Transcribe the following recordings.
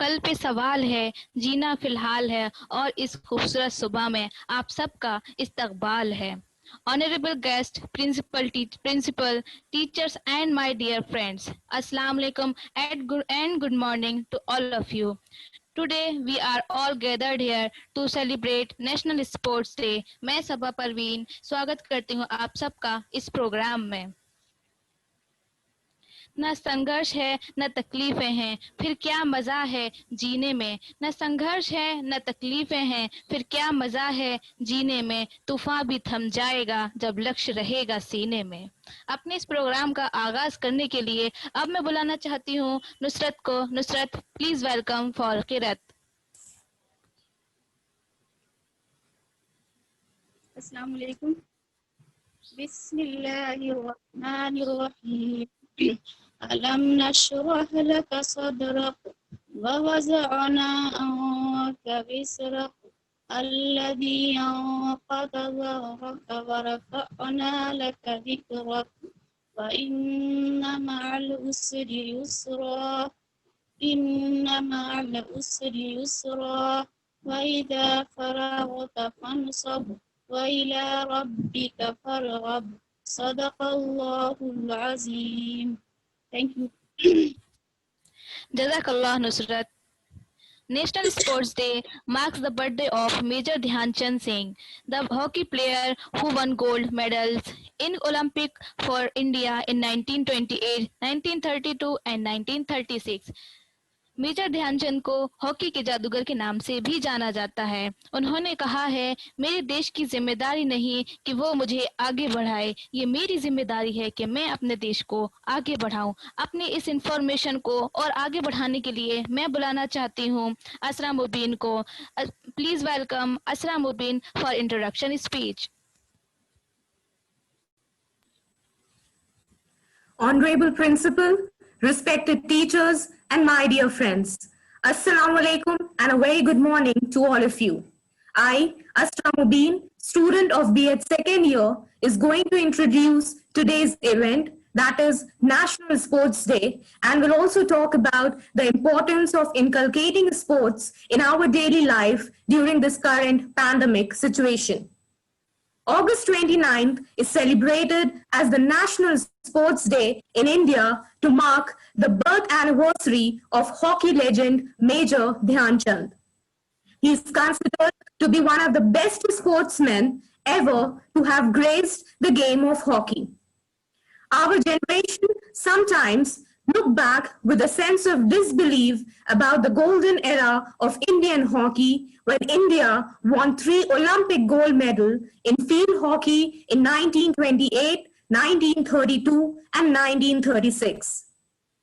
कल पे सवाल है, जीना फिलहाल है और इस खूबसूरत सुबह में आप सबका इस्तकबाल है। Honorable guest, principal, teachers and my dear friends, Assalamu alaikum and good morning to all of you. Today we are all gathered here to celebrate National Sports Day. मैं सबा परवीन स्वागत करती हूँ आप सबका इस प्रोग्राम में। न संघर्ष है न तकलीफें हैं, फिर क्या मजा है जीने में। न संघर्ष है न तकलीफें हैं, फिर क्या मजा है जीने में। तूफान भी थम जाएगा जब लक्ष्य रहेगा सीने में। अपने इस प्रोग्राम का आगाज करने के लिए अब मैं बुलाना चाहती हूँ नुसरत को। नुसरत, प्लीज वेलकम फॉर किरत। अस्सलाम वालेकुम। बिस्मिल्लाहिर्रहमानिर्रहीम। अलम नशरह लक सदरक व वज़अना अन्का विज़रक الذي أنقض ظهرك ورفعنا لك ذكرك وإن مع العسر يسرا إن مع العسر يسرا وإذا فرغت فانصب وإلى ربك فارغب صدق الله العظيم. Thank you. Jazakallah Nusrat. National Sports Day marks the birthday of Major Dhyan Chand Singh, the hockey player who won gold medals in Olympic for India in 1928, 1932 and 1936. Major Dhyanchand को hockey के जादूगर के नाम से भी जाना जाता है। उन्होंने कहा है, मेरे देश की जिम्मेदारी नहीं कि वो मुझे आगे बढ़ाए, ये मेरी जिम्मेदारी है कि मैं अपने देश को आगे बढ़ाऊं। अपने इस इंफॉर्मेशन को और आगे बढ़ाने के लिए मैं बुलाना चाहती हूं असरा मुबीन को। Please welcome Asra Mubeen for introduction speech. Honorable Principal, respected teachers, and my dear friends, Assalamu alaikum and a very good morning to all of you. I, Asra Mubin, student of B.Ed second year, is going to introduce today's event, that is National Sports Day, and will also talk about the importance of inculcating sports in our daily life during this current pandemic situation. August 29th is celebrated as the National Sports Day in India to mark the birth anniversary of hockey legend Major Dhyan Chand. He is considered to be one of the best sportsmen ever to have graced the game of hockey. Our generation sometimes look back with a sense of disbelief about the golden era of Indian hockey when India won 3 Olympic gold medals in field hockey in 1928, 1932, and 1936.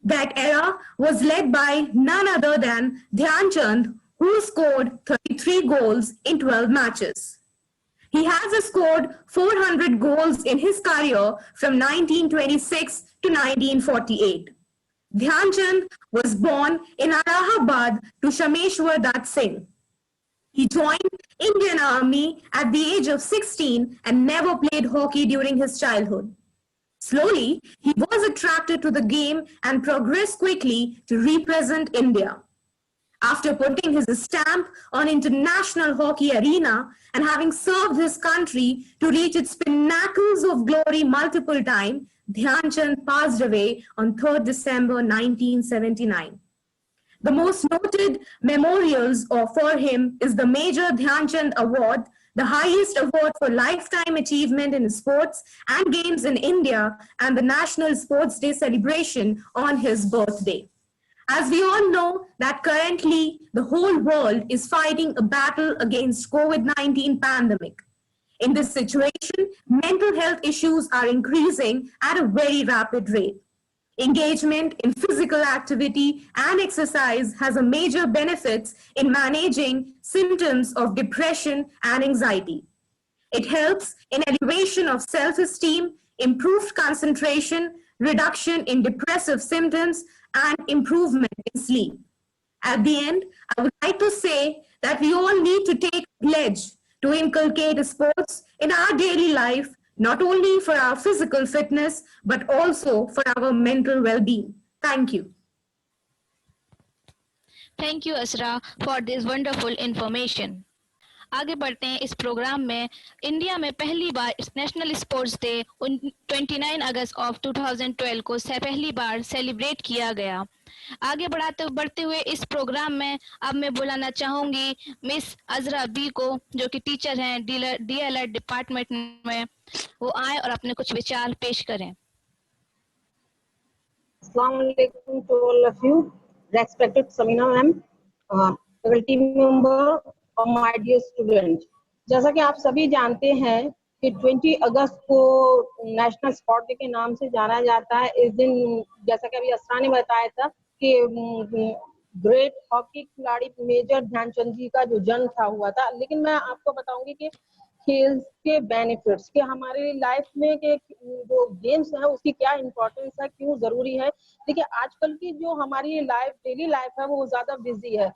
That era was led by none other than Dhyan Chand, who scored 33 goals in 12 matches. He has scored 400 goals in his career from 1926 to 1948. Dhyan Chand was born in Allahabad to Shameshwar Dutt Singh. He joined Indian Army at the age of 16 and never played hockey during his childhood. Slowly, he was attracted to the game and progressed quickly to represent India. After putting his stamp on international hockey arena and having served his country to reach its pinnacles of glory multiple times, Dhyan Chand passed away on 3rd December 1979. The most noted memorials for him is the Major Dhyan Chand Award, the highest award for lifetime achievement in sports and games in India, and the National Sports Day celebration on his birthday. As we all know that currently the whole world is fighting a battle against COVID-19 pandemic. In this situation, mental health issues are increasing at a very rapid rate. Engagement in physical activity and exercise has a major benefits in managing symptoms of depression and anxiety. It helps in elevation of self-esteem, improved concentration, reduction in depressive symptoms, and improvement in sleep. At the end, I would like to say that we all need to take a pledge to inculcate sports in our daily life, not only for our physical fitness, but also for our mental well-being. Thank you. Thank you, Asra, for this wonderful information. आगे बढ़ते हैं इस programme में। India में पहली बार national sports day 29 अगस्त of 2012 को पहली बार सेलिब्रेट किया गया। आगे बढ़ते हुए इस प्रोग्राम में अब मैं बुलाना चाहूंगी मिस अजरा बी को, जो कि टीचर हैं डीएलएड डिपार्टमेंट में। वो आए और अपने कुछ विचार पेश करें। Assalamu alaikum to all of you, respected Samina ma'am, faculty member और my dear student। जैसा कि आप सभी जानते हैं कि 20 अगस्त को नेशनल स्पोर्ट डे के नाम से जाना जाता है। इस दिन जैसा कि अभी असरा ने बताया था कि ग्रेट हॉकी खिलाड़ी मेजर ध्यानचंद जी का जो जन्म हुआ था। लेकिन मैं आपको बताऊंगी कि खेल के बेनिफिट्स के हमारे लाइफ में के जो गेम्स है उसकी क्या इम्पोर्टेंस है, क्यों जरूरी है। देखिए आजकल की जो हमारी लाइफ डेली लाइफ है वो ज्यादा बिजी है।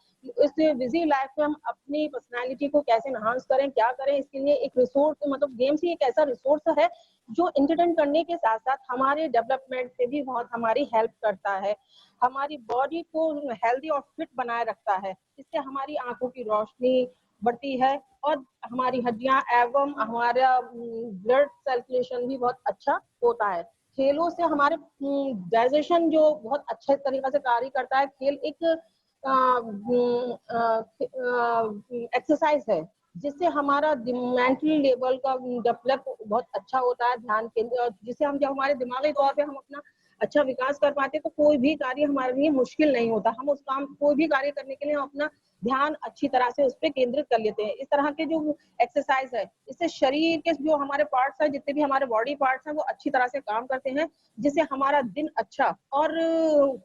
इस बिजी लाइफ में हम अपनी पर्सनालिटी को कैसे एनहांस करें, क्या करें, इसके लिए एक रिसोर्स मतलब गेम्स ही एक ऐसा रिसोर्स है जो एंटरटेन करने के साथ साथ हमारे डेवलपमेंट पे भी बहुत हमारी हेल्प करता है। हमारी बॉडी को हेल्दी और फिट बनाए रखता है। इससे हमारी आंखों की रोशनी बढ़ती है और हमारी हड्डियां एवं हमारा ब्लड सर्कुलेशन भी बहुत अच्छा होता है। खेलों से हमारे डाइजेशन जो बहुत अच्छे तरीके से कार्य करता है। खेल एक एक्सरसाइज है जिससे हमारा मेंटल लेवल का डेवलप बहुत अच्छा होता है, ध्यान केंद्र, जिससे हम जब हमारे दिमागी तौर पे हम अपना अच्छा विकास कर पाते हैं तो कोई भी कार्य हमारे लिए मुश्किल नहीं होता। हम उस काम कोई भी कार्य करने के लिए हम अपना ध्यान अच्छी तरह से उस पर केंद्रित कर लेते हैं। इस तरह के जो एक्सरसाइज है इससे शरीर के जो हमारे पार्ट्स है, जितने भी हमारे बॉडी पार्ट्स हैं वो अच्छी तरह से काम करते हैं, जिससे हमारा दिन अच्छा और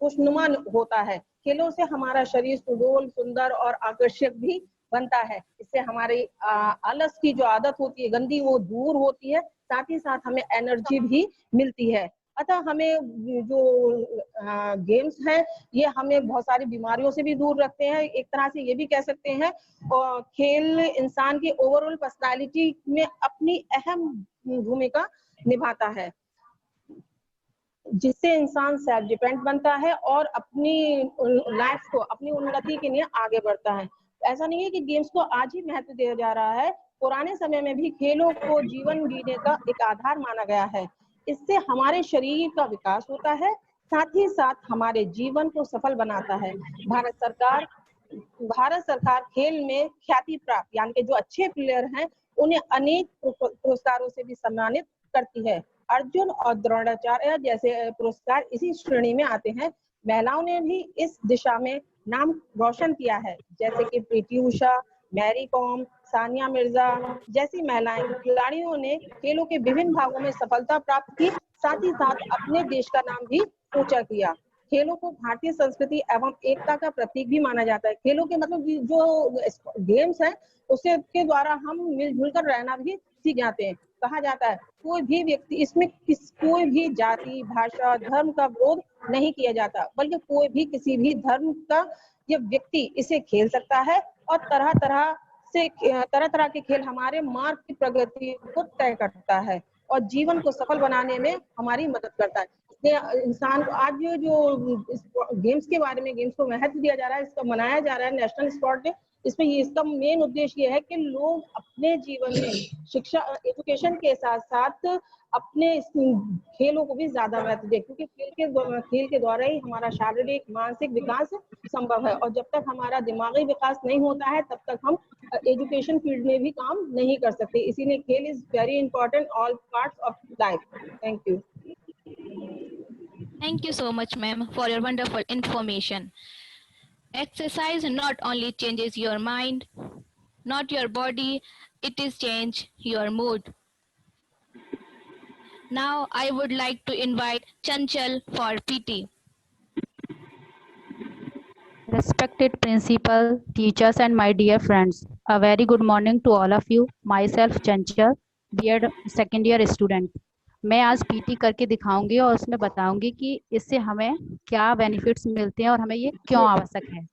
खुशनुमा होता है। खेलों से हमारा शरीर सुडौल, सुंदर और आकर्षक भी बनता है। इससे हमारी आलस की जो आदत होती है गंदी वो दूर होती है, साथ ही साथ हमें एनर्जी भी मिलती है। अतः हमें जो गेम्स हैं ये हमें बहुत सारी बीमारियों से भी दूर रखते हैं। एक तरह से ये भी कह सकते हैं और खेल इंसान की ओवरऑल पर्सनालिटी में अपनी अहम भूमिका निभाता है, जिससे इंसान सेल्फ डिपेंड बनता है और अपनी लाइफ को अपनी उन्नति के लिए आगे बढ़ता है। ऐसा नहीं है कि गेम्स को आज ही महत्व दिया जा रहा है, पुराने समय में भी खेलों को जीवन जीने का एक आधार माना गया है। इससे हमारे शरीर का विकास होता है, साथ ही साथ हमारे जीवन को सफल बनाता है। भारत सरकार खेल में ख्याति प्राप्त यानी कि जो अच्छे प्लेयर हैं उन्हें अनेक पुरस्कारों से भी सम्मानित करती है। अर्जुन और द्रोणाचार्य जैसे पुरस्कार इसी श्रेणी में आते हैं। महिलाओं ने भी इस दिशा में नाम रोशन किया है, जैसे कि PT Usha, Mary com, Sania Mirza जैसी महिलाएं खिलाड़ियों ने खेलों के विभिन्न भागों में सफलता प्राप्त की, साथ ही साथ अपने देश का नाम भी ऊंचा किया। खेलों को भारतीय संस्कृति एवं एकता का प्रतीक भी माना जाता है। खेलों के मतलब जो गेम्स है उसके के द्वारा हम मिलजुल कर रहना भी सीख जाते हैं। कहा जाता है कोई भी व्यक्ति इसमें कोई भी जाति, भाषा, धर्म का विरोध नहीं किया जाता, बल्कि कोई भी किसी भी धर्म का ये व्यक्ति इसे खेल सकता है और तरह तरह के खेल हमारे मार्ग की प्रगति को तय करता है और जीवन को सफल बनाने में हमारी मदद करता है। इसलिए इंसान को आज जो गेम्स के बारे में गेम्स को महत्व दिया जा रहा है, इसका मनाया जा रहा है नेशनल स्पोर्ट डे। इसमें इसका मेन उद्देश्य ये है कि लोग अपने जीवन में शिक्षा एजुकेशन के साथ साथ अपने खेलों को भी ज्यादा महत्व दें, क्योंकि खेल के द्वारा ही हमारा शारीरिक मानसिक विकास संभव है और जब तक हमारा दिमागी विकास नहीं होता है तब तक हम एजुकेशन फील्ड में भी काम नहीं कर सकते। इसीलिए खेल is very important all parts of life. Thank you. Thank you so much, ma'am, for your wonderful information. Exercise not only changes your mind, not your body, it is change your mood. Now I would like to invite Chanchal for PT. Respected principal, teachers and my dear friends, a very good morning to all of you. Myself Chanchal, B.Ed second year student. मैं आज PT करके दिखाऊंगी और उसमें बताऊंगी कि इससे हमें क्या बेनिफिट्स मिलते हैं और हमें ये क्यों आवश्यक है।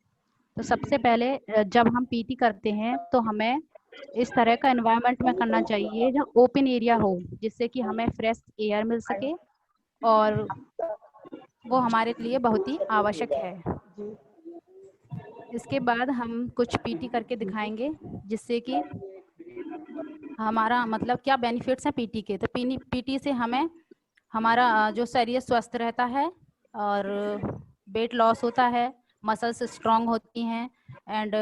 तो सबसे पहले जब हम पीटी करते हैं तो हमें इस तरह का एनवायरनमेंट में करना चाहिए जो ओपन एरिया हो, जिससे कि हमें फ्रेश एयर मिल सके और वो हमारे लिए बहुत ही आवश्यक है। इसके बाद हम कुछ पीटी करके दिखाएंगे जिससे कि हमारा मतलब क्या बेनिफिट्स हैं पीटी के। तो पीटी से हमें हमारा जो शरीर स्वस्थ रहता है और वेट लॉस होता है, मसल्स स्ट्रांग होती हैं एंड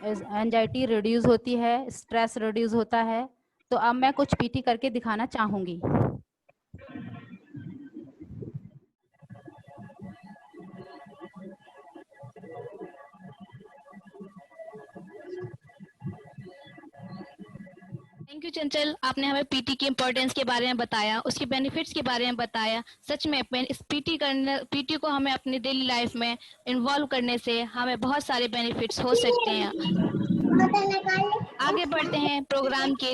एंजाइटी रिड्यूस होती है, स्ट्रेस रिड्यूस होता है। तो अब मैं कुछ पीटी करके दिखाना चाहूँगी। थैंक यू चंचल, आपने हमें पीटी की इम्पोर्टेंस के बारे में बताया, उसके बेनिफिट्स के बारे में बताया। सच में इस पीटी को हमें अपनी डेली लाइफ में इन्वॉल्व करने से हमें बहुत सारे बेनिफिट्स हो सकते हैं। आगे बढ़ते हैं प्रोग्राम के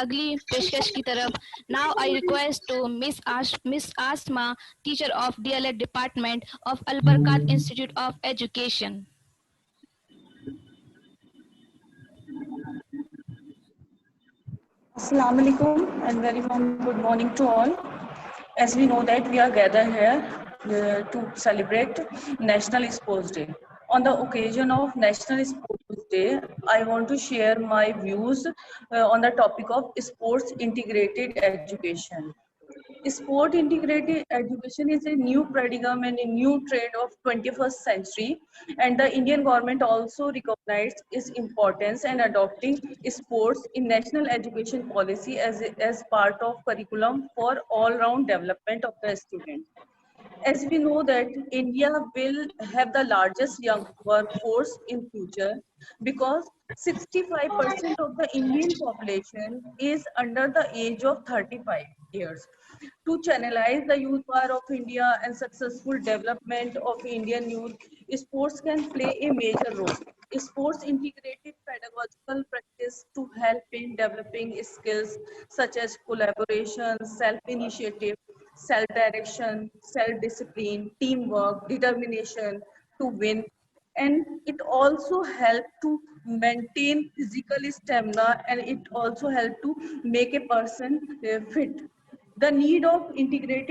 अगली पेशकश की तरफ। Now I request to miss Asma, teacher of DElEd department of Al Barkaat institute of education. Assalamu alaikum and very warm good morning to all. As we know that we are gathered here to celebrate National Sports Day. On the occasion of National Sports Day, I want to share my views on the topic of sports integrated education. Sport integrated education is a new paradigm and a new trend of 21st century, and the Indian government also recognized its importance and adopting sports in national education policy as part of curriculum for all-round development of the student. As we know that India will have the largest young workforce in future because 65% of the Indian population is under the age of 35 years. To channelize the youth power of India and successful development of Indian youth, sports can play a major role. Sports integrated pedagogical practice to help in developing skills such as collaboration, self-initiative, self-direction, self-discipline, teamwork, determination to win. And it also helps to maintain physical stamina, and it also helps to make a person fit. The need of integrate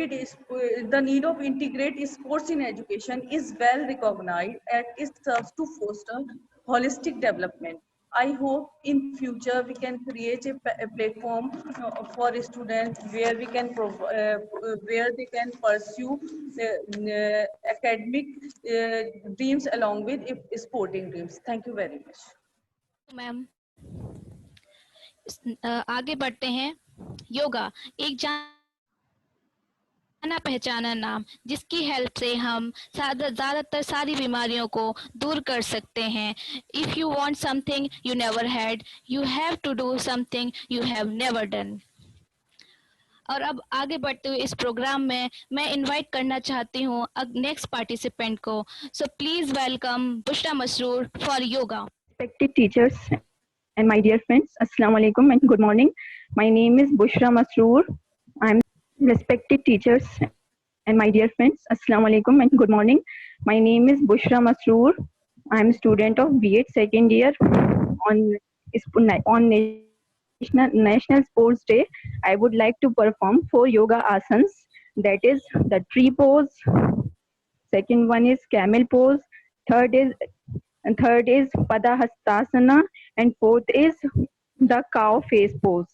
sports in education is well recognized and it serves to foster holistic development. I hope in future we can create a platform for students where we can where they can pursue academic dreams along with sporting dreams. Thank you very much. Ma'am आगे बढ़ते हैं। योगा एक जाना पहचाना नाम, जिसकी help से हम ज्यादातर सारी बीमारियों को दूर कर सकते हैं। If you want something you never had, you have to do something you have never done. और अब आगे बढ़ते हुए इस प्रोग्राम में मैं इनवाइट करना चाहती हूँ नेक्स्ट पार्टिसिपेंट को। So please welcome Bushra Masroor for yoga. Respected teachers and my dear friends, Assalamu alaikum and good morning. My name is Bushra Masroor. I'm respected teachers and my dear friends, Assalamu alaikum and good morning. My name is Bushra Masroor. I'm a student of B.Ed second year. On National Sports Day, I would like to perform 4 yoga asanas. That is the tree pose. Second one is camel pose. Third is Padahastasana, and fourth is the cow face pose.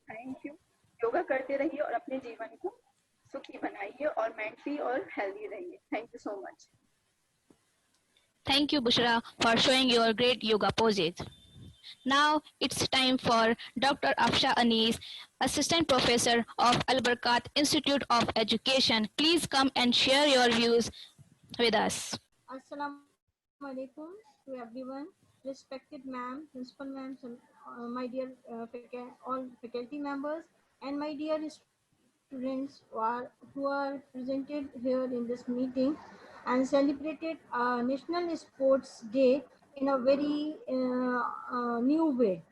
Thank you. Yoga करते रहिए और अपने जीवन को सुखी बनाइए। रहिए और मेंटली और हेल्दी रहिए। Thank you so much. Thank you, Bushra, for showing your great yoga poses. Now it's time for Dr. Afsha Anis, Assistant Professor of Al Barkat Institute of Education. Please come and share your views with us. Assalamu alaikum to everyone, respected ma'am, principal ma'am, my dear all faculty members, and my dear students who are presented here in this meeting and celebrated National Sports Day in a very new way.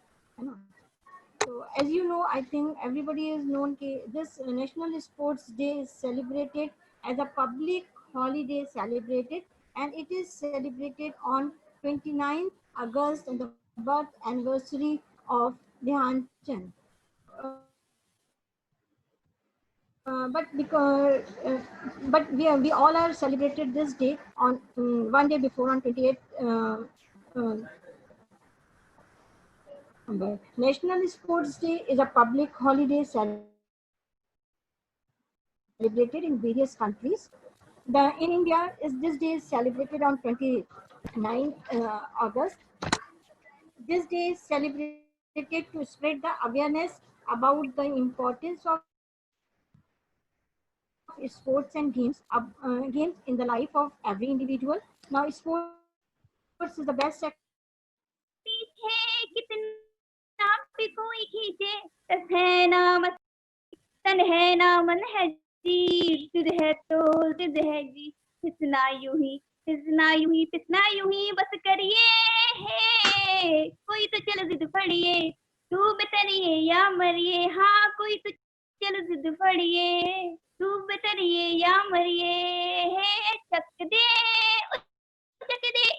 So as you know, I think everybody is known that this National Sports Day is celebrated as a public holiday celebrated, and it is celebrated on 29th August on the birth anniversary of Dhyan Chand. But we all are celebrated this day on one day before on 28th National Sports Day is a public holiday celebrated in various countries. In India, this day is celebrated on 29th August. This day is celebrated to spread the awareness about the importance of sports and games in the life of every individual. Now, sports is the best पीछे कितना भी कोई खींचे, तस है ना मत तन है ना मन है जी, जिद है तो जिद है जी, पिसना यूं ही पिसना यूं ही पिसना यूं ही बस करिए है, कोई तो चलो जिद फड़िए, डूब तरिए या मरिए, हाँ कोई तो चलो जिद फड़िए, डूब तरिए या मरिए है, Chak De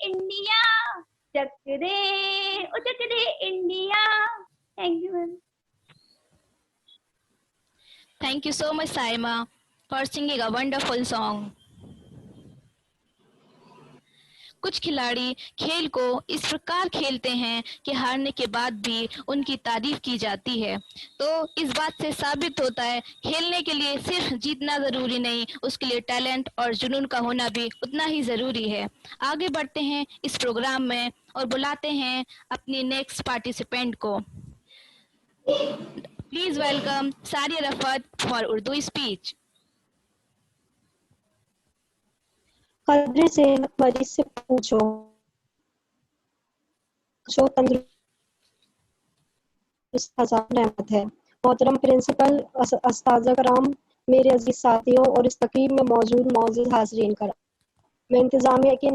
India, Chak De India. Thank you ma'am. Thank you so much, Saima, for singing a wonderful song. कुछ खिलाड़ी खेल को इस प्रकार खेलते हैं कि हारने के बाद भी उनकी तारीफ की जाती है। तो इस बात से साबित होता है खेलने के लिए सिर्फ जीतना जरूरी नहीं, उसके लिए टैलेंट और जुनून का होना भी उतना ही जरूरी है। आगे बढ़ते हैं इस प्रोग्राम में और बुलाते हैं अपनी नेक्स्ट पार्टिसिपेंट को। प्लीज वेलकम सारिया रफत फॉर उर्दू स्पीच। कद्र सेहत मरीज से पूछो, जो तंदुरुस्त हजार रहमत है। मोहतरम प्रिंसिपल, अस्ताज़ा कराम, मेरे अजीज साथियों और इस तकरीब में मौजूद मौजूद हाज़रीन कर मैं इंतज़ामिया के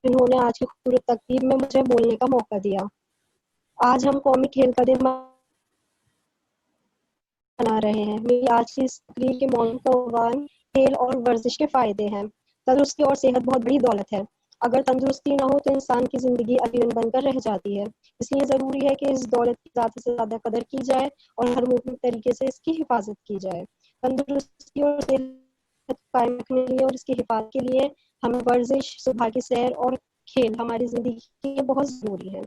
इन्होंने आज की खूबसूरत तकरीब में मुझे बोलने का मौका दिया। आज हम कौमी खेल का दिन मना रहे हैं। मेरी आज की इस तकरीर के मौजूद का उन्वान खेल और वर्जिश के फायदे हैं। तंदुरुस्ती और सेहत बहुत बड़ी दौलत है। अगर तंदुरुस्ती ना हो तो इंसान की जिंदगी अधूरी बनकर रह जाती है। इसलिए जरूरी है कि इस दौलत की ज़्यादा से ज़्यादा कदर की जाए और हर मुमकिन तरीके से इसकी हिफाजत की जाए। तंदुरुस्ती और सेहत कायम रखने के लिए और इसकी हिफाजत के लिए हमें वर्जिश, सुबह की सैर और खेल हमारी जिंदगी के लिए बहुत जरूरी है।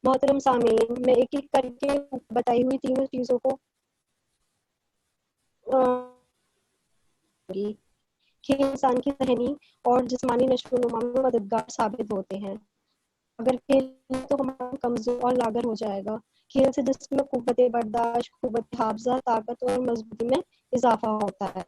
मोहतरम सामीन, मैं एक एक करके बताई हुई तीनों चीजों को खेल इंसान की ज़हनी और जिस्मानी नशो-नुमा में मददगार साबित होते हैं। अगर खेल तो हमारा कमजोर और लागर हो जाएगा। खेल से जिस्म में कुव्वत बर्दाश्त, कुव्वत हाफ़ज़ा, ताकत और मजबूती में इजाफा होता है।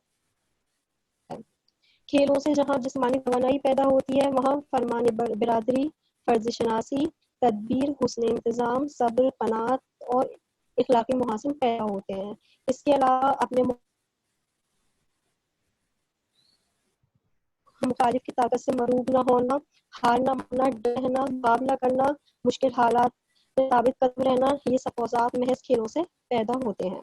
खेलों से जहाँ जिस्मानी तवानाई पैदा होती है, वहाँ फरमान बिरादरी, फर्ज शनासी, तदबीर, हुस्न इंतजाम, सब्र, कनात और इखलाकी मुहासिन पैदा होते हैं। इसके अलावा अपने मुखालिफ की ताकत से मरूब न होना, हार न मानना, डरना, मुकाबला करना, मुश्किल हालात में साबित कदम रहना, ये सब औज़ात महज खेलों से पैदा होते हैं।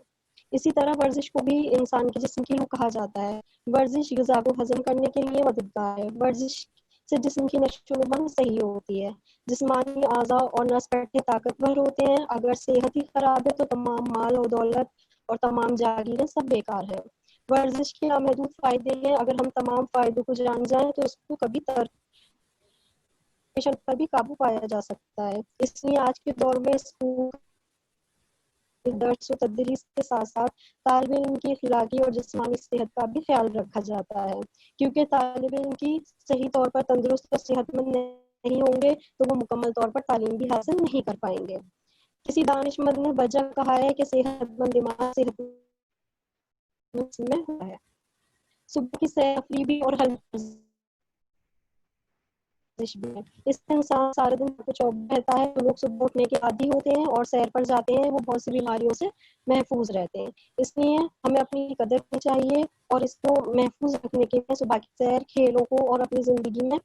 इसी तरह वर्जिश को भी इंसान के जिस्म की रूह कहा जाता है। वर्जिश ग़िज़ा को हजम करने के लिए मददगार है। वर्जिश से जिस्म की नशो-नुमा सही होती है। जिस्मानी आज़ा और नस-पट्टे ताकतवर होते हैं। अगर सेहत ही खराब है तो तमाम माल और दौलत और तमाम जागीरें सब बेकार है। वर्जिश के नामहदूद फायदे हैं। अगर हम तमाम फायदों को जान जाएं तो इसको कभी पर भी काबू पाया जा सकता है। इसलिए आज के दौर में स्कूल दर्स व तदरीस के साथ साथ तालिब इल्म की अखलाकी और जिस्मानी सेहत का भी ख्याल रखा जाता है, क्योंकि तालिब इल्म की सही तौर पर तंदुरुस्त और सेहतमंद नहीं होंगे तो वो मुकम्मल तौर पर तालीम भी हासिल नहीं कर पाएंगे। किसी दानिशमंद ने वजह कहा है कि सेहतमंद दिमाग सेहतमंद जिस्म में होता है। सुबह की सैर तफरीह भी और हल्की भी है। इससे इंसान सारा दिन कुछ रहता है। तो लोग सुबह उठने के आदी होते हैं और सैर पर जाते हैं, वो बहुत सी बीमारियों से महफूज रहते हैं। इसलिए हमें अपनी कदर करनी चाहिए और इसको महफूज रखने के लिए सुबह की सैर, खेलों को और अपनी जिंदगी में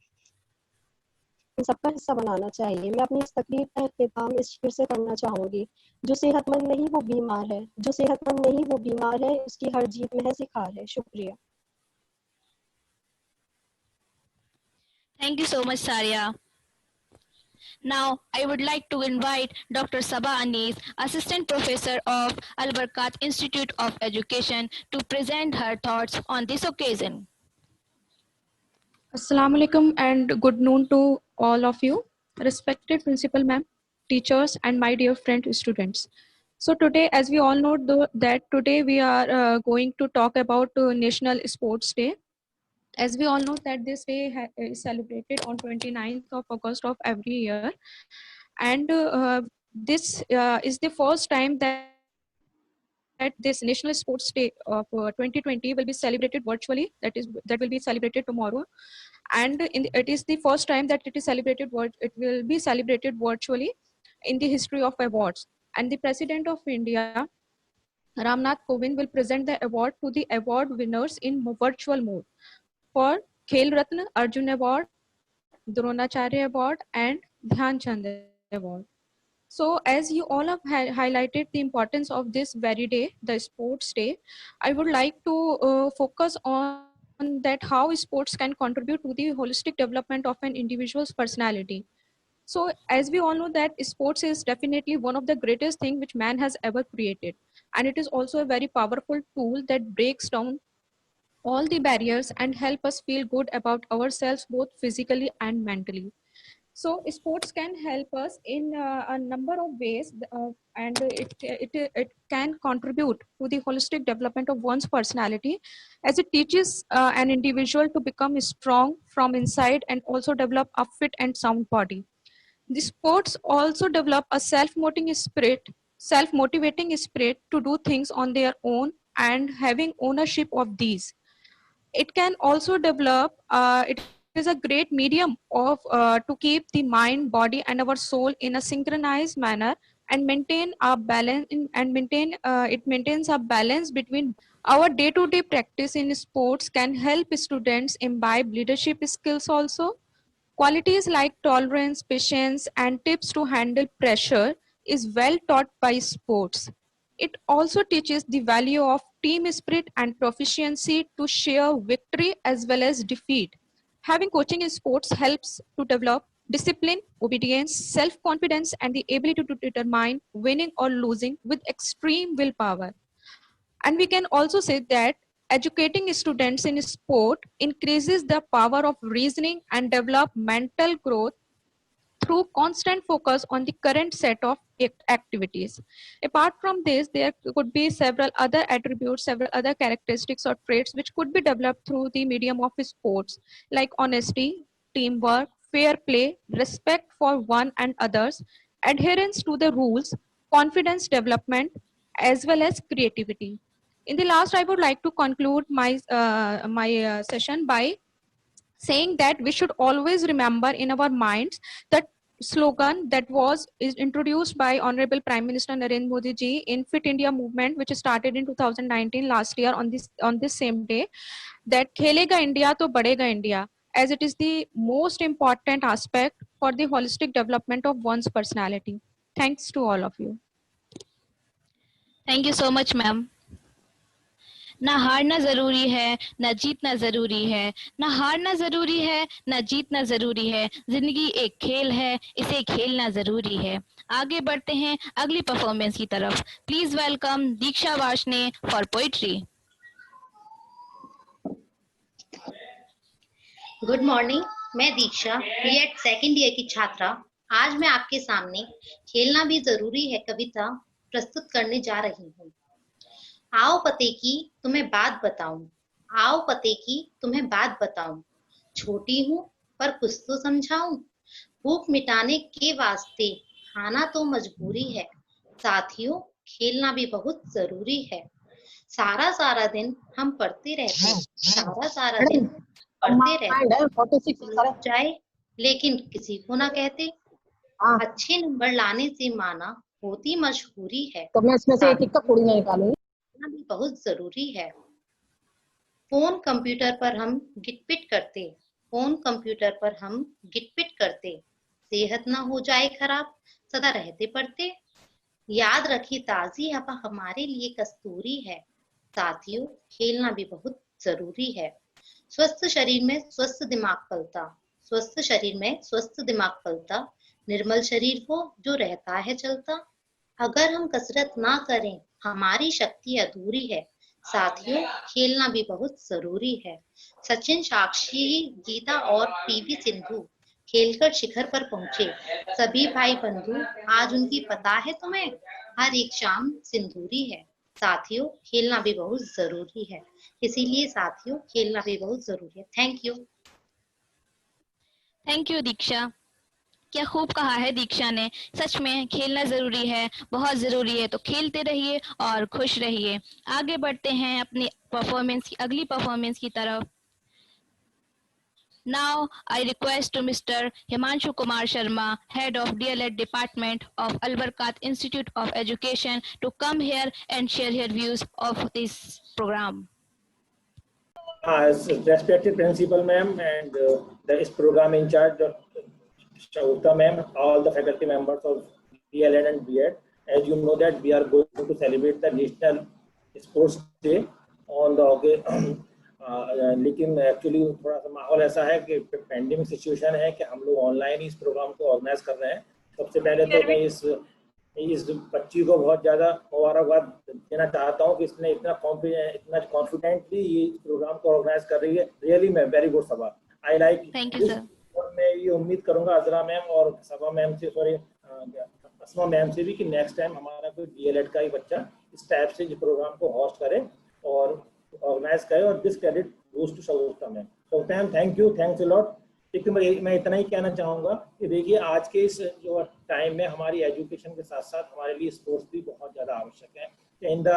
इन सबका हिस्सा बनाना चाहिए। मैं अपनी इस तकरीर का अख्तिताम इस शेर से करना चाहूंगी। जो सेहतमंद नहीं वो बीमार है, जो सेहतमंद नहीं वो बीमार है, उसकी हर जीत महज एक हार है। शुक्रिया। Thank you so much, Saria. Now, I would like to invite Dr. Saba Anis, Assistant Professor of Al Barkat Institute of Education, to present her thoughts on this occasion. Assalamu alaikum and good noon to all of you, respected principal ma'am, teachers and my dear friend students. So today, as we all know that today we are going to talk about National Sports Day. As we all know that this day is celebrated on 29th of August of every year, and this is the first time that this National Sports Day of 2020 will be celebrated virtually. That will be celebrated tomorrow, and it is the first time that it is celebrated. It will be celebrated virtually in the history of awards. And the President of India, Ramnath Kovind, will present the award to the award winners in virtual mode for Khel Ratna, Arjun Award, Dronacharya Award, and Dhyan Chand Award. So as you all have highlighted the importance of this very day, the sports day, I would like to focus on that how sports can contribute to the holistic development of an individual's personality. So as we all know that sports is definitely one of the greatest thing which man has ever created. And it is also a very powerful tool that breaks down all the barriers and help us feel good about ourselves, both physically and mentally. So sports can help us in a number of ways, and it can contribute to the holistic development of one's personality, as it teaches an individual to become strong from inside and also develop a fit and sound body. The sports also develop a self-motivating spirit to do things on their own and having ownership of these. It can also develop, it is a great medium of to keep the mind, body, and our soul in a synchronized manner and maintain a balance it maintains a balance between our day-to-day practice in sports can help students imbibe leadership skills also. Qualities like tolerance, patience, and tips to handle pressure is well taught by sports. It also teaches the value of team spirit and proficiency to share victory as well as defeat. Having coaching in sports helps to develop discipline, obedience, self-confidence, and the ability to determine winning or losing with extreme willpower. And we can also say that educating students in sport increases the power of reasoning and develop mental growth through constant focus on the current set of activities. Apart from this, there could be several other attributes, several other characteristics or traits which could be developed through the medium of sports, like honesty, teamwork, fair play, respect for one and others, adherence to the rules, confidence development, as well as creativity. In the last, I would like to conclude my session by saying that we should always remember in our minds that slogan that is introduced by Honorable Prime Minister Narendra Modi ji in Fit India movement, which started in 2019 last year on this same day, that Khelega India to Badega India, as it is the most important aspect for the holistic development of one's personality. Thanks to all of you. Thank you so much, ma'am. ना हारना जरूरी है, ना जीतना जरूरी है, ना हारना जरूरी है, ना जीतना जरूरी है। जिंदगी एक खेल है, इसे खेलना जरूरी है। आगे बढ़ते हैं अगली परफॉर्मेंस की तरफ। Please welcome Diksha Varshney for poetry. Good morning, मैं दीक्षा बीएड सेकेंड ईयर की छात्रा आज मैं आपके सामने खेलना भी जरूरी है कविता प्रस्तुत करने जा रही हूँ। आओ पते की तुम्हें बात बताऊं, आओ पते की तुम्हें बात बताऊं, छोटी हूँ पर कुछ तो समझाऊं, भूख मिटाने के वास्ते खाना तो मजबूरी है, साथियों खेलना भी बहुत जरूरी है। सारा सारा दिन हम पढ़ते रहते, सारा सारा दिन पढ़ते रहते, लग जाए लेकिन किसी को ना कहते, अच्छे नंबर लाने से माना होती मशहूरी है, तो मैं इसमें से एक का थोड़ी नहीं निकालूंगी, भी बहुत जरूरी है। फोन कंप्यूटर पर हम गिटपिट करते, फोन कंप्यूटर पर हम गिटपिट करते, सेहत ना हो जाए खराब, सदा रहते पढ़ते, याद रखी ताजी हवा हमारे लिए कस्तूरी है, साथियों खेलना भी बहुत जरूरी है। स्वस्थ शरीर में स्वस्थ दिमाग पलता, स्वस्थ शरीर में स्वस्थ दिमाग पलता, निर्मल शरीर हो जो रहता है चलता, अगर हम कसरत ना करें हमारी शक्ति अधूरी है, साथियों खेलना भी बहुत जरूरी है। सचिन, साक्षी, गीता और पीवी सिंधु खेलकर शिखर पर पहुंचे, सभी भाई बंधु आज उनकी पता है तुम्हें, हर एक शाम सिंदूरी है, साथियों खेलना भी बहुत जरूरी है, इसीलिए साथियों खेलना भी बहुत जरूरी है। Thank you. थैंक यू दीक्षा। क्या खूब कहा है दीक्षा ने। सच में खेलना जरूरी है, बहुत जरूरी है, तो खेलते रहिए और खुश रहिए। आगे बढ़ते हैं अपनी परफॉर्मेंस की अगली परफॉर्मेंस की तरफ। Now I request to Mr. Himanshu Kumar Sharma, Head of DLED Department of Albarkat Institute of Education, to come here and share her views of this program. As respected principal ma'am and this program in charge, Shauta ma'am, all the faculty members of DLED and BEd, as you know that we are going to celebrate the National Sports Day on the लेकिन actually थोड़ा सा माहौल ऐसा है कि pandemic situation है कि हम लोग ऑनलाइन इस प्रोग्राम को ऑर्गेनाइज कर रहे हैं। सबसे पहले तो मैं इस बच्ची को बहुत ज़्यादा मुबारकबाद देना चाहता हूँ कि इसने इतना कॉन्फिडेंटली ये प्रोग्राम को ऑर्गेनाइज कर रही है। रियली मैं very good Saba, I like. Thank you sir. और मैं ये उम्मीद करूँगा अजरा मैम और सबा मैम से, सॉरी असमा मैम से भी, कि नेक्स्ट टाइम हमारा कोई DLED का ही बच्चा इस टाइप से इस प्रोग्राम को होस्ट करे और ऑर्गेनाइज करे। और this credit goes to Shagufta ma'am. So thank you, thanks a lot. लेकिन मैं इतना ही कहना चाहूँगा कि देखिए आज के इस जो टाइम में हमारी एजुकेशन के साथ साथ हमारे लिए स्पोर्ट्स भी बहुत ज़्यादा आवश्यक है। In the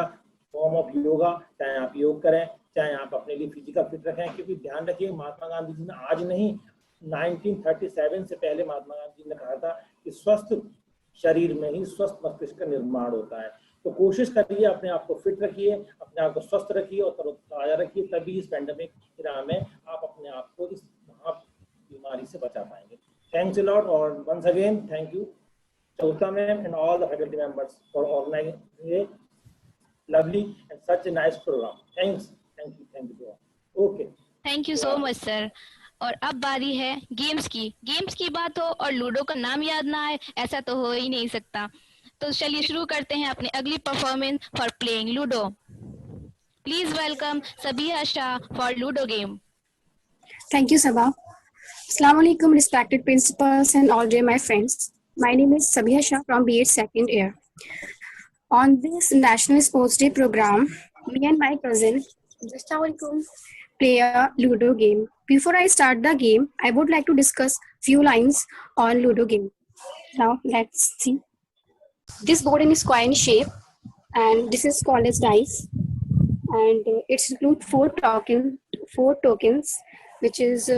form of yoga, चाहे आप योग करें, चाहे आप अपने लिए फिजिकल फिट रखें, क्योंकि ध्यान रखिए महात्मा गांधी जी ने आज नहीं 1937 से पहले महात्मा गांधी जी ने कहा था कि स्वस्थ शरीर में ही स्वस्थ मस्तिष्क का निर्माण होता है। तो कोशिश करिए, अपने आप को फिट रखिए, अपने आप को स्वस्थ रखिए और तरोताजा रखिए, तभी इस पैंडेमिक की राह में आप अपने आप को इस बीमारी से बचा पाएंगे। थैंक्स अ लॉट और once again thank you Shauta ma'am and all the faculty members for organizing a lovely and such a nice program. Thank you all. Okay. Thank you so much sir. और अब बारी है games की। Games की बात हो और ludo का नाम याद ना आए, ऐसा तो हो ही नहीं सकता। तो चलिए शुरू करते हैं अपनी अगली performance for playing ludo. Please welcome Sabiha Shah for ludo game. Thank you, Sabah. Assalamu alaikum, respected principals and all dear my friends. My name is Sabiha Shah from BEd second year. On this National Sports Day program, me and my cousin play a Ludo game. Before I start the game, I would like to discuss few lines on Ludo game. Now let's see. This board is square in shape, and this is called as dice, and it includes four tokens, which is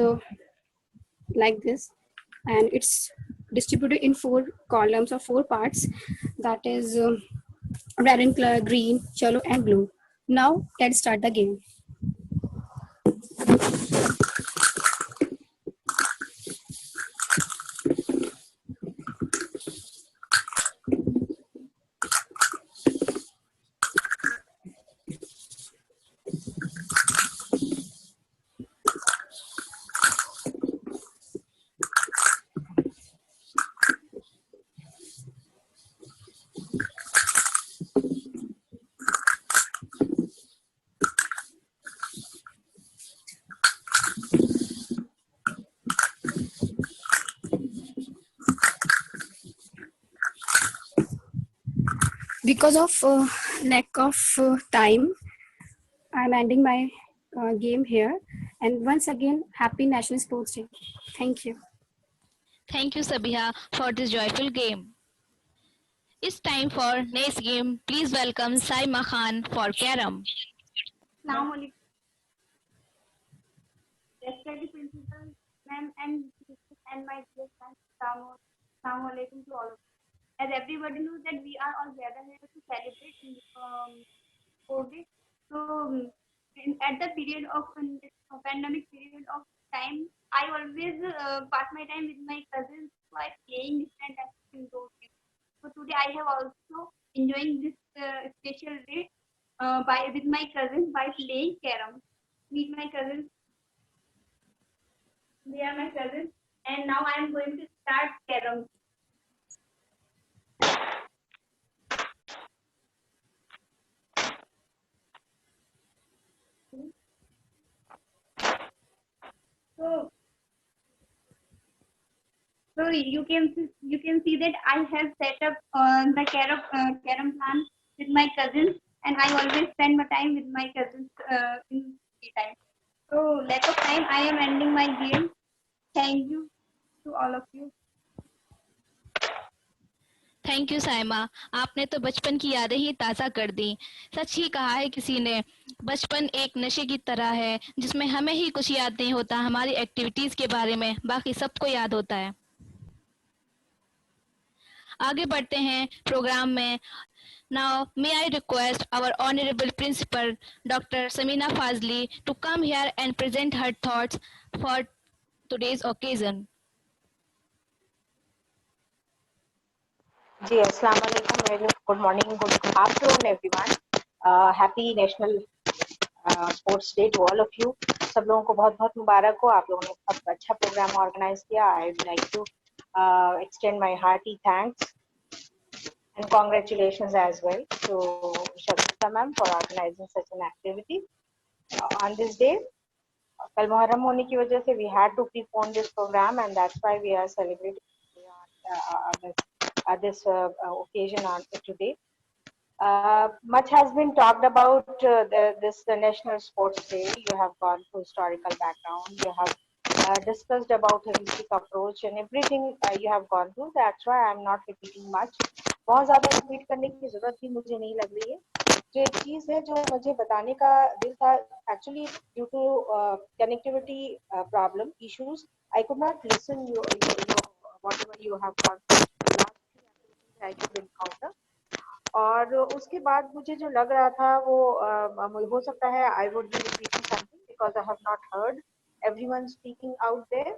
like this, and it's distributed in 4 columns or 4 parts, that is red in color, green, yellow and blue. Now let's start the game. because of lack of time, I'm ending my game here. And once again, happy National Sports Day. Thank you. Thank you, Sabiha, for this joyful game. It's time for next game. Please welcome Saima Khan for Carom. Assalamualaikum. Respected principal, ma'am, and my dear friends. Assalamualaikum to all of you. As everybody knows that we are all gathered here to celebrate COVID. So at the period of pandemic period of time, I always pass my time with my cousins by playing different indoor games. So today I have also enjoying this special day with my cousins by playing carom. Meet my cousins. They are my cousins, and now I am going to start carom. So you can see that I have set up the carom plan with my cousins, and I always spend my time with my cousins in free time. So lack of time, I am ending my game. Thank you to all of you. Thank you Saima, आपने तो बचपन की यादें ही ताज़ा कर दी। सच ही कहा है किसी ने, बचपन एक नशे की तरह है जिसमें हमें ही कुछ याद नहीं होता हमारी एक्टिविटीज के बारे में, बाकी सबको याद होता है। आगे बढ़ते हैं प्रोग्राम में। Now may I request our honorable principal Dr. Samina Fazli to come here and present her thoughts for today's occasion. जी अस्सलाम वालेकुम, very good morning, good afternoon everyone. Happy national sports day to all of you. सब लोगों को बहुत बहुत मुबारक हो, आप लोगों ने बहुत अच्छा प्रोग्राम ऑर्गेनाइज किया। I would like to extend my hearty thanks and congratulations as well to Shabita ma'am for organizing such an activity on this day. कल मुहर्रम होने की वजह से we had to prepone this program, and that's why we are celebrating this occasion on today. Much has been talked about this National Sports Day. You have gone through historical background. You have discussed about holistic approach and everything you have gone through. That's why I'm not repeating much. बहुत ज़्यादा repeat करने की ज़रूरत भी मुझे नहीं लग रही है। जो एक चीज़ है जो मुझे बताने का दिल था, actually due to connectivity problem issues, I could not listen you whatever you have gone through. I could encounter. और उसके बाद मुझे जो लग रहा था वो हो सकता है I would be repeating something because I have not heard everyone speaking out there.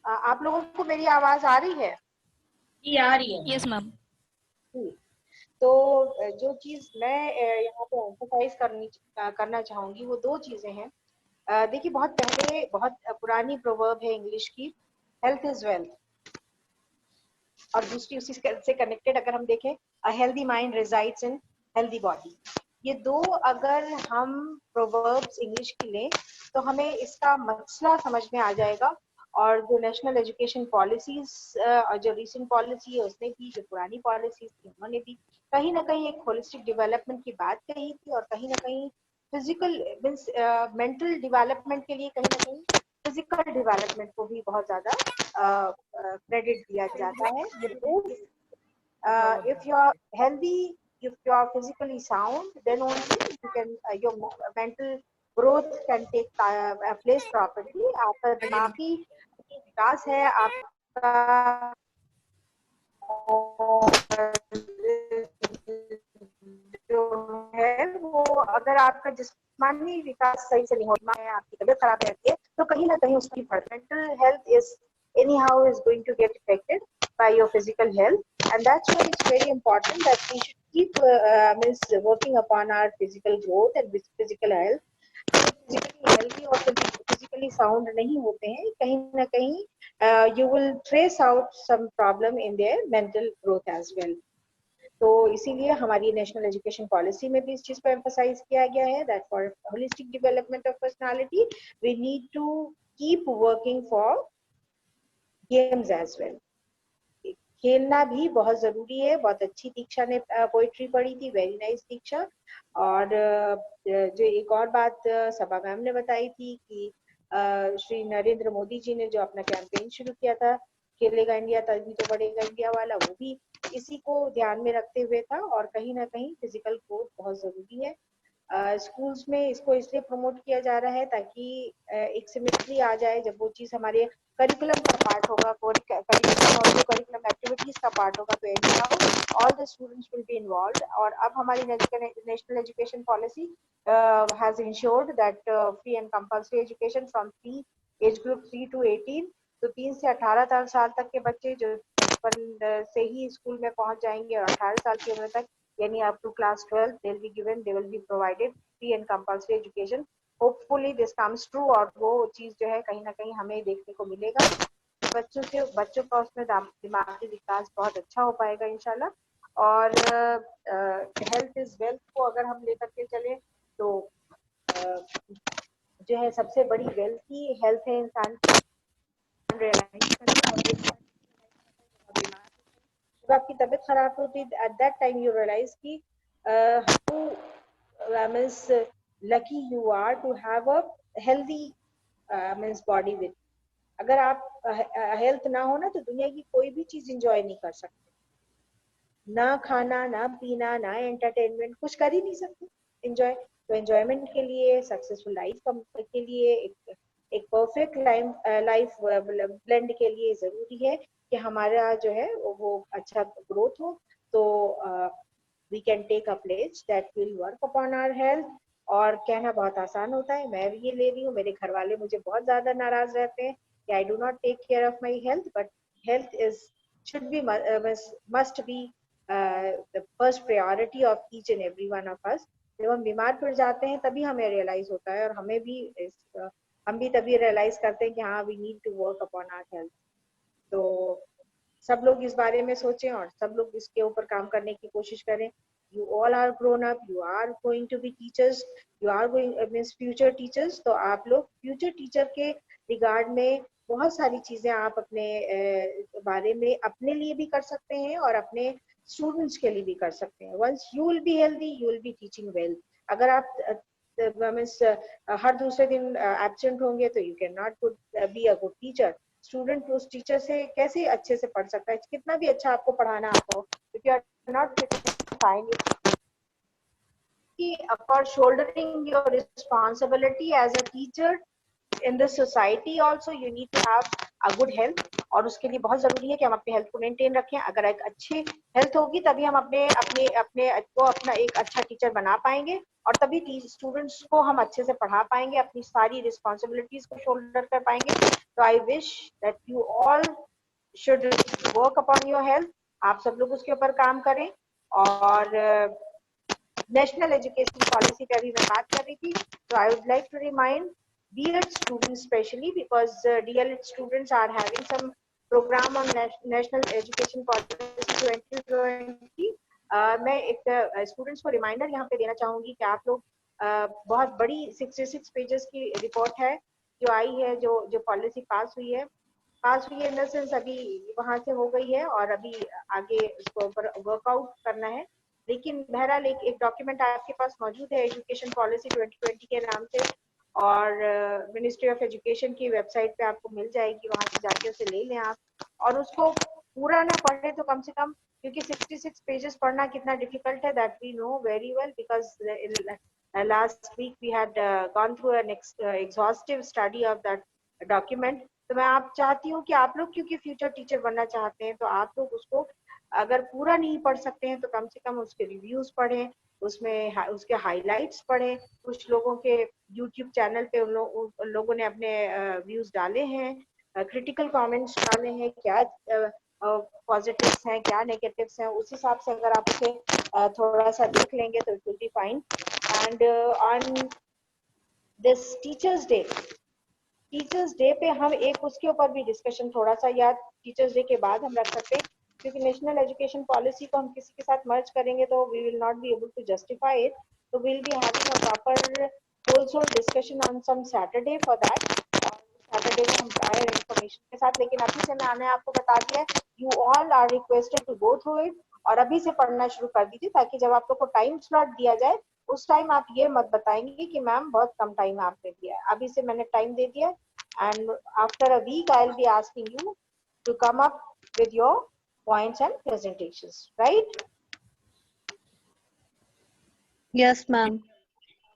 आप लोगों को मेरी आवाज आ रही है? जी आ रही है। Yes ma'am. तो जो चीज मैं यहाँ पे एम्फसाइज करना चाहूंगी वो दो चीजें हैं। देखिए बहुत पहले बहुत पुरानी प्रोवर्ब है इंग्लिश की, हेल्थ इज वेल्थ, और दूसरी उसी से कनेक्टेड अगर हम देखें, a healthy mind resides in healthy body. ये दो अगर हम प्रोवर्ब्स इंग्लिश की लें तो हमें इसका मसला समझ में आ जाएगा। और जो नेशनल एजुकेशन पॉलिसीज जो रिसेंट पॉलिसी है उसने भी, जो पुरानी पॉलिसीज थी उन्होंने भी कहीं ना कहीं एक होलिस्टिक डेवलपमेंट की बात कही थी, और कहीं ना कहीं फिजिकल मींस मेंटल डेवलपमेंट के लिए कहीं ना कहीं फिजिकल डेवलपमेंट को भी बहुत ज्यादा क्रेडिट दिया जाता है। If you are healthy, if you are physically sound, then only you can your mental growth can take place properly. आपका दिमागी विकास है, आपका जो है वो अगर आपका जिस्मानी विकास सही से नहीं होता है, आपकी तबीयत खराब रहती है, तो कहीं ना कहीं उसकी mental health is anyhow is going to get affected by your physical health, and that's why it's very important that we should keep means working upon our physical growth and physical health. Physically healthy और physically sound नहीं होते हैं, कहीं ना कहीं you will trace out some problem in their mental growth as well. तो इसीलिए हमारी नेशनल एजुकेशन पॉलिसी में भी इस चीज को एम्फसाइज किया गया है that for holistic development of personality we need to keep working for games as well. खेलना भी बहुत जरूरी है। बहुत अच्छी दीक्षा ने पोइट्री पढ़ी थी, वेरी नाइस दीक्षा। और जो एक और बात सभा मैम ने बताई थी कि श्री नरेंद्र मोदी जी ने जो अपना कैंपेन शुरू किया था, खेलेगा इंडिया तभी तो बढ़ेगा इंडिया वाला, वो भी इसी को ध्यान में रखते हुए था। और कहीं ना कहीं फिजिकल ग्रोथ बहुत जरूरी है। स्कूल्स में इसको इसलिए प्रमोट किया जा रहा है ताकि एक सिमेट्री आ जाए। जब वो चीज हमारे करिकुलम का पार्ट होगा, करिकुलम और करिकुलम एक्टिविटीज का पार्ट होगा, तो any all the students will be involved. और अब हमारी national education policy has insured that free and compulsory education from 3 age group 3 to 18। तो 3 से 18 साल तक के बच्चे जो बचपन से ही स्कूल में पहुंच जाएंगे, और 18 साल की उम्र तक यानी up to class 12 they will be provided free and compulsory education. Hopefully this comes true, और वो चीज जो है कहीं ना कहीं हमें देखने को मिलेगा। बच्चों का उसमें दिमागी विकास बहुत अच्छा हो पाएगा इंशाल्लाह। और हेल्थ इज वेल्थ को अगर हम लेकर के चले तो जो है सबसे बड़ी वेल्थ ही हेल्थ है इंसान की। जब आपकी तबीयत खराब होती है, at that time you realise कि how means lucky you are to have a healthy means body with. अगर आप हेल्थ ना हो ना तो दुनिया की कोई भी चीज एंजॉय नहीं कर सकते। ना खाना, ना पीना, ना एंटरटेनमेंट, कुछ कर ही नहीं सकते एंजॉय। तो एंजॉयमेंट के लिए, सक्सेसफुल लाइफ के लिए, एक परफेक्ट लाइफ ब्लेंड के लिए जरूरी है कि हमारा जो है वो अच्छा ग्रोथ हो। तो we can take a pledge that will work upon our health. और कहना बहुत आसान होता है, मैं ये ले रही हूँ, मेरे घर वाले मुझे बहुत ज्यादा नाराज रहते हैं कि I do not take care of my health, but health is should be must be the first priority of each and every one of us. जब हम बीमार पड़ जाते हैं तभी हमें रियलाइज होता है, और हम भी तभी रियलाइज करते हैं कि हाँ we need to work upon our health. तो सब लोग इस बारे में सोचें और सब लोग इसके ऊपर काम करने की कोशिश करें। You all are grown up, you are going to be teachers, you are going means future teachers। तो आप लोग future teacher के रिगार्ड में बहुत सारी चीजें आप अपने बारे में अपने लिए भी कर सकते हैं और अपने स्टूडेंट्स के लिए भी कर सकते हैं। Once you will be healthy, you will be teaching well। अगर आप मीन्स हर दूसरे दिन एब्सेंट होंगे तो you can not be a good teacher. Student उस टीचर से कैसे अच्छे से पढ़ सकता है, कितना भी अच्छा आपको पढ़ाना आता हो, if you are not fine for shouldering your responsibility as a teacher in the society also, you need to have a good health। और उसके लिए बहुत जरूरी है कि हम अपने हेल्थ को मेंटेन रखें। अगर एक अच्छी हेल्थ होगी तभी हम अपने अपने अपने को अपना एक अच्छा टीचर बना पाएंगे, और तभी स्टूडेंट्स को हम अच्छे से पढ़ा पाएंगे, अपनी सारी रिस्पॉन्सिबिलिटीज को शोल्डर कर पाएंगे। तो I wish that you all should work upon your health. आप सब लोग उसके ऊपर काम करें। और नेशनल एजुकेशन पॉलिसी पे अभी मैं बात कर रही थी, तो I would like to remind B.Ed students especially, because D.Ed students are having some program on national education policy 2020। मैं एक स्टूडेंट्स को रिमाइंडर यहाँ पे देना चाहूंगी कि आप लोग बहुत बड़ी 66 पेजेस की रिपोर्ट है जो आई है, जो पॉलिसी पास हुई है इन द सेंस अभी वहां से हो गई है और अभी आगे उसको ऊपर वर्कआउट करना है। लेकिन बहरहाल एक डॉक्यूमेंट आपके पास मौजूद है एजुकेशन पॉलिसी 2020 के नाम से, और मिनिस्ट्री ऑफ एजुकेशन की वेबसाइट पे आपको मिल जाएगी, वहां से जाके उसे ले लें आप। और उसको पूरा ना पढ़े तो कम से कम, क्योंकि 66 पेजेस पढ़ना कितना डिफिकल्ट है that we know very well, because last week we had gone through an exhaustive study of that document. तो मैं आप चाहती हूँ कि आप लोग क्योंकि फ्यूचर टीचर बनना चाहते हैं, तो आप लोग उसको अगर पूरा नहीं पढ़ सकते हैं तो कम से कम उसके रिव्यूज पढ़ें, उसमें उसके हाइलाइट्स पढ़ें। कुछ लोगों के यूट्यूब चैनल पे उन लोगों ने अपने व्यूज डाले हैं, क्रिटिकल कमेंट्स डाले हैं, क्या पॉजिटिव्स हैं क्या नेगेटिव्स हैं, उस हिसाब से अगर आप उसे थोड़ा सा देख लेंगे तो it will be fine. And on this teachers day पे हम एक उसके ऊपर भी डिस्कशन थोड़ा सा, या टीचर्स डे के बाद हम रख सकते हैं, क्योंकि नेशनल एजुकेशन पॉलिसी को हम किसी के साथ मर्ज करेंगे तो we will not be able to justify it. तो we will be having a proper whole discussion on some Saturday for that. Saturday को हम आए इन्फॉर्मेशन के साथ, लेकिन अभी से मैंने आपको बता दिया है, you all are requested to go through it और अभी से पढ़ना शुरू कर दीजिए, ताकि जब आप लोग को टाइम स्लॉट दिया जाए उस टाइम आप ये मत बताएंगे कि मैम बहुत कम टाइम आपने दिया है। अभी से मैंने टाइम दे दिया and after a week I will be asking you to come up with your points and presentations, right? Yes, ma'am.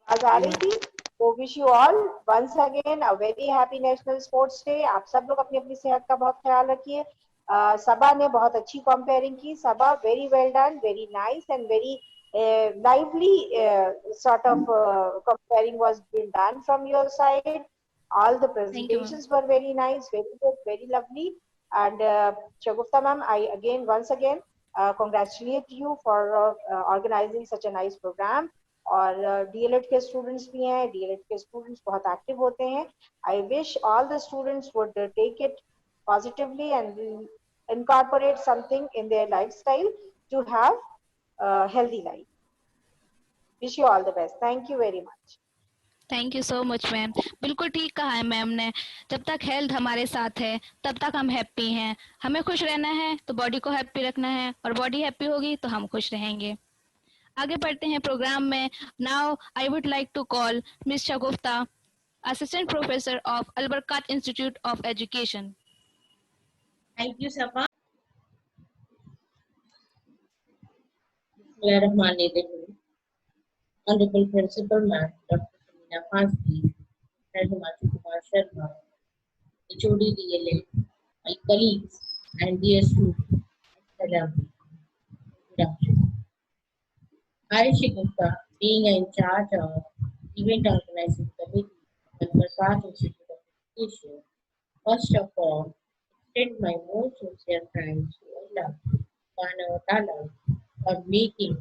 आवाज आ रही थी? तो wish you all once again a very happy national sports day. आप सब लोग अपनी अपनी सेहत का बहुत ख्याल रखिए। सबा ने बहुत अच्छी कंपेयरिंग की। Saba very well done, very nice and very lively sort of comparing was being done from your side. All the presentations were very nice, very good, very lovely. And Shagufta ma'am, I again once again congratulate you for organizing such a nice program. और DElEd के students भी हैं, DElEd के students बहुत active होते हैं। I wish all the students would take it positively and incorporate something in their lifestyle to have healthy life. Wish you all the best. Thank you very much. Thank you so much ma'am. बिल्कुल ठीक कहा है ma'am ने, जब तक health हमारे साथ है तब तक हम हैप्पी हैं। हमें खुश रहना है तो बॉडी को हैप्पी रखना है, और बॉडी हैप्पी होगी तो हम खुश रहेंगे। आगे बढ़ते हैं प्रोग्राम में। Now I would like to call miss Shagufta, assistant professor of Al Barkaat institute of education. Thank you Saba. Bismillahirrahmanirrahim. Honorable Principal Ma'am, Dr. Samina Fazli, Head Himanshu Kumar Sharma, HOD DLA, my colleagues and dear students, Assalamu alaikum. I, Shagufta, being in charge of event organizing committee at Al-Barakat Institute of Education, first of all, extend my most sincere thanks to Allah Subhanahu wa Ta'ala for making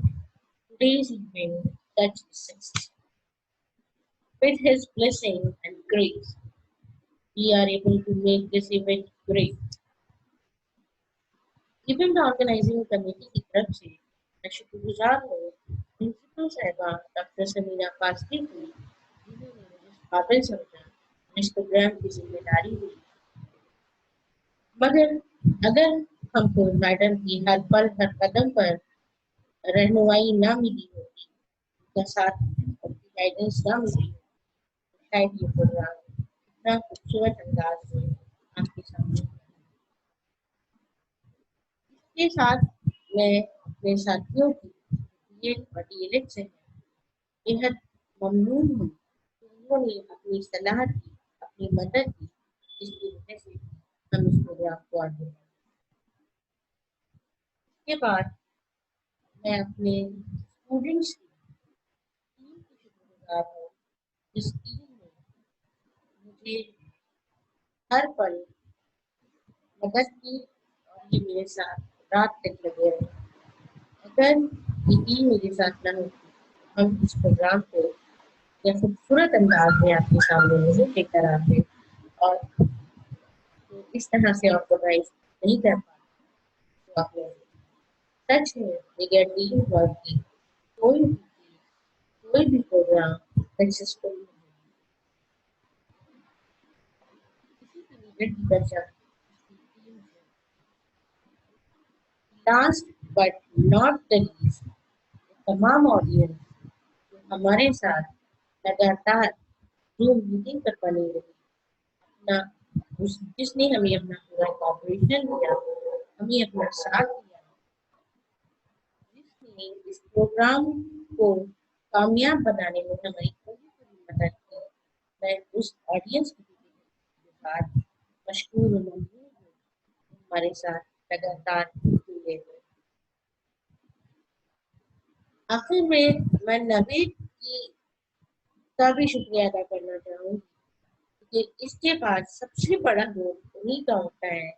today's event such a success. With His blessing and grace, we are able to make this event great. Event organizing committee की तरफ से मैं शुक्रगुजार हूँ principal साहिबा doctor Samina Fazli की, जिन्होंने मुझे काबिल समझा इस प्रोग्राम की जिम्मेदारी दी। मगर अगर हमको मैडम की हर पल हर कदम पर रहनुमाई ना मिली होती, उनका साथ और गाइडेंस ना मिली, शायद ये प्रोग्राम इतना खूबसूरत अंदाज में आपके सामने। इसके साथ मैं अपने साथियों की बीएड और डीएलएड से बेहद ममनून हूँ कि उन्होंने अपनी सलाह दी, अपनी मदद दी, जिसकी वजह से हम इस प्रोग्राम को आगे बढ़ाएं। इसके बाद मैं अपने स्टूडेंट्स की टीम की शुक्रगुजार हूँ, जिस टीम ने मुझे हर पल मदद की और ये मेरे साथ रात तक लगे रहे। अगर ये टीम मेरे साथ न होती, हम इस प्रोग्राम को या खूबसूरत अंदाज में आपके सामने नहीं लेकर आते और तो इस तरह से ऑर्गेनाइज नहीं कर पाते। तो आपने सच में बगैर टीम वर्क की कोई भी प्रोग्राम सक्सेसफुल नहीं। किसी भी इवेंट की पहचान last but not the least, तमाम ऑडियंस जो हमारे साथ लगातार जूम मीटिंग पर बने रही, जिसने हमें अपना पूरा कॉपरेशन दिया, हमें अपना साथ दिया, जिसने इस प्रोग्राम को कामयाब बनाने में हमारी पूरी मदद की, मैं उस ऑडियंस के साथ मशकूर और ममनून हूँ, हमारे साथ लगातार जुड़े हुए। आखिर में मैं नवीद का भी शुक्रिया अदा करना चाहूँगी कि इसके बाद सबसे बड़ा रोल उन्हीं का होता है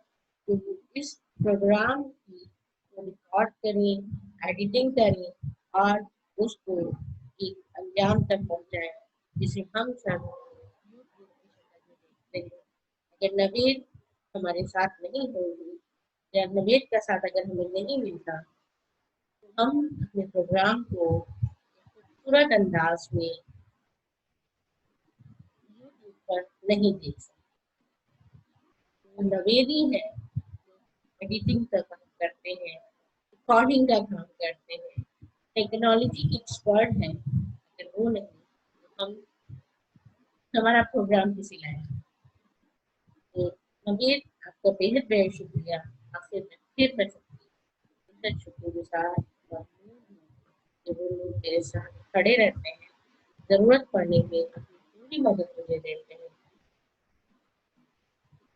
कि वो इस प्रोग्राम की रिकॉर्ड करें, एडिटिंग करें और उसको एक अंजाम तक पहुँचाएं, जिसे हम सब देखते हैं। अगर नवीद हमारे साथ नहीं होंगे या नवीद का साथ अगर हमें नहीं मिलता, तो हम अपने प्रोग्राम को खूबसूरत अंदाज में यूट्यूब पर नहीं देख सकते। नवेदी है, एडिटिंग का काम करते हैं, रिकॉर्डिंग का काम करते हैं, टेक्नोलॉजी के एक्सपर्ट हैं, अगर वो नहीं तो हम हमारा प्रोग्राम किसी लायक। तो नवेद, आपका बेहद बेहद शुक्रिया। आपसे फिर मैं शुक्रगुजार कि वो लोग मेरे साथ खड़े रहते हैं, जरूरत पड़ने पे अपनी पूरी मदद मुझे देते हैं,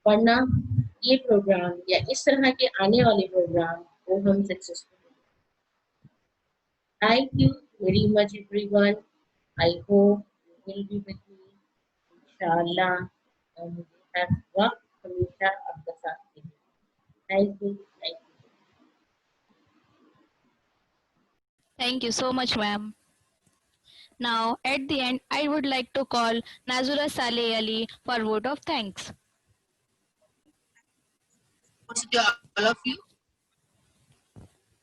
वरना ये प्रोग्राम या इस तरह के आने वाले प्रोग्राम को हम successful. Thank you very much everyone. I hope you will be with me इंशाल्लाह, और मुझे हर वक्त हमेशा आपका साथ देंगे। Thank you, thank you. Thank you so much, ma'am. Now, at the end, I would like to call Nazura Saleh Ali for vote of thanks. To all of you.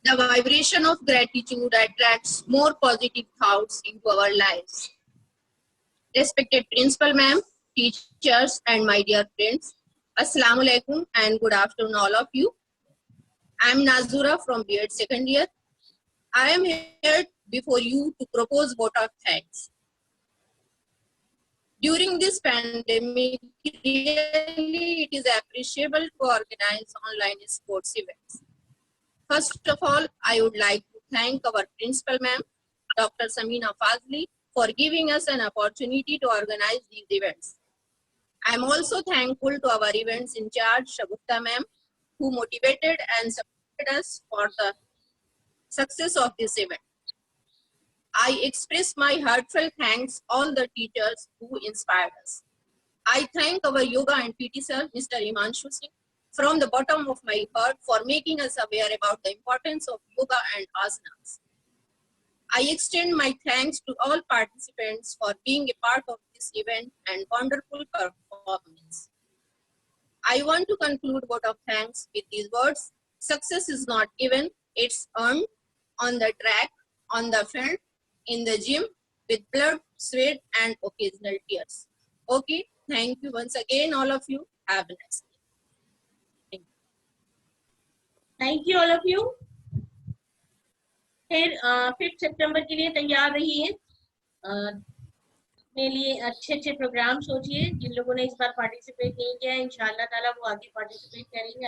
The vibration of gratitude attracts more positive thoughts into our lives. Respected Principal Ma'am, teachers, and my dear friends, Assalamu alaikum and good afternoon, all of you. I am Nazura from B.Ed second year. I am here before you to propose vote of thanks. During this pandemic, really it is appreciable to organize online sports events. First of all, I would like to thank our Principal Ma'am, Dr. Samina Fazli, for giving us an opportunity to organize these events. I am also thankful to our events in charge, Shagufta Ma'am, who motivated and supported us for the success of this event. I express my heartfelt thanks all the teachers who inspired us. I thank our yoga and PT sir, Mr. Himanshu Singh, from the bottom of my heart for making us aware about the importance of yoga and asanas. I extend my thanks to all participants for being a part of this event and wonderful performance. I want to conclude vote of thanks with these words: success is not given, it's earned on the track, on the field, in the gym, with blood, sweat, and occasional tears. Okay, thank you once again, all of you. Have a nice day. Thank you all of you. फिर 5 सितंबर के लिए तैयार रहिए। अपने लिए अच्छे अच्छे programme सोचिए। जिन लोगों ने इस बार पार्टिसिपेट नहीं किया है, इंशाल्लाह ताला वो आगे पार्टिसिपेट करेंगे।